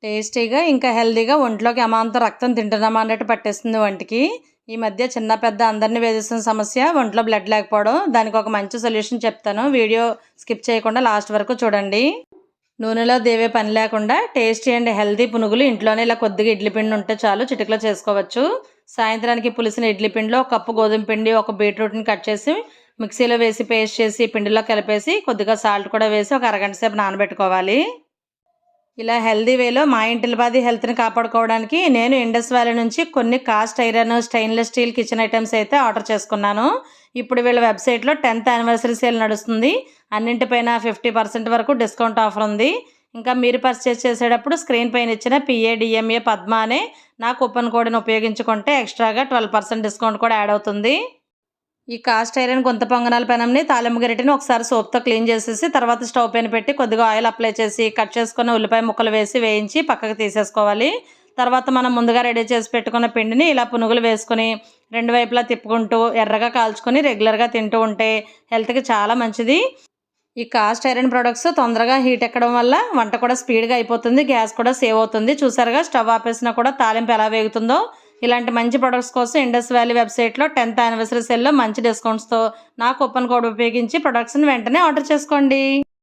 టేస్టీగా ఇంకా హెల్తీగా ఒంట్లోకి అమాంతం రక్తం తింటున్నామా అన్నట్టు పట్టేస్తుంది వంటికి. ఈ మధ్య చిన్న పెద్ద అందరిని వేధిస్తున్న సమస్య ఒంట్లో బ్లడ్ లేకపోవడం. దానికి ఒక మంచి సొల్యూషన్ చెప్తాను. వీడియో స్కిప్ చేయకుండా లాస్ట్ వరకు చూడండి. నూనెలో దేవే పని లేకుండా టేస్టీ అండ్ హెల్తీ పునుగులు ఇంట్లోనే ఇలా కొద్దిగా ఇడ్లీ పిండి ఉంటే చాలు చిటికలో చేసుకోవచ్చు. సాయంత్రానికి పులిసిన ఇడ్లీ పిండిలో ఒక కప్పు గోధుమ పిండి, ఒక బీట్రూట్ని కట్ చేసి మిక్సీలో వేసి పేస్ట్ చేసి పిండిలో కలిపేసి కొద్దిగా సాల్ట్ కూడా వేసి ఒక అరగంట సేపు నానబెట్టుకోవాలి. ఇలా హెల్తీ వేలో మా ఇంటిల్లిపాది హెల్త్ని కాపాడుకోవడానికి నేను ఇండస్ వ్యాలీ నుంచి కొన్ని cast iron, stainless steel kitchen items అయితే ఆర్డర్ చేసుకున్నాను. ఇప్పుడు వీళ్ళ వెబ్సైట్లో 10th యానివర్సరీ సేల్ నడుస్తుంది. అన్నింటిపైన 50% వరకు డిస్కౌంట్ ఆఫర్ ఉంది. ఇంకా మీరు పర్చేస్ చేసేటప్పుడు స్క్రీన్ పైన ఇచ్చిన PADMA పద్మ అనే నా కూపన్ కోడ్ని ఉపయోగించుకుంటే ఎక్స్ట్రాగా 12% డిస్కౌంట్ కూడా యాడ్ అవుతుంది. ఈ కాస్ట్ ఐరన్ గుంత పొంగనాల పెనంని, తాలింపు గరిటెని ఒకసారి సోప్తో క్లీన్ చేసేసి తర్వాత స్టవ్ పైన పెట్టి కొద్దిగా ఆయిల్ అప్లై చేసి కట్ చేసుకున్న ఉల్లిపాయ ముక్కలు వేసి వేయించి పక్కకు తీసేసుకోవాలి. తర్వాత మనం ముందుగా రెడీ చేసి పెట్టుకున్న పిండిని ఇలా పునుగులు వేసుకుని రెండు వైపులా తిప్పుకుంటూ ఎర్రగా కాల్చుకొని రెగ్యులర్గా తింటూ ఉంటే హెల్త్కి చాలా మంచిది. ఈ కాస్ట్ ఐరన్ ప్రొడక్ట్స్ తొందరగా హీట్ ఎక్కడం వల్ల వంట కూడా స్పీడ్గా అయిపోతుంది, గ్యాస్ కూడా సేవ్ అవుతుంది. చూసారుగా స్టవ్ ఆపేసినా కూడా తాలింపు ఎలా వేగుతుందో. ఇలాంటి మంచి ప్రొడక్ట్స్ కోసం ఇండస్ వ్యాలీ వెబ్సైట్లో 10th యానివర్సరీ సేల్లో మంచి డిస్కౌంట్స్తో నా కూపన్ కోడ్ ఉపయోగించి ప్రొడక్ట్స్ని వెంటనే ఆర్డర్ చేసుకోండి.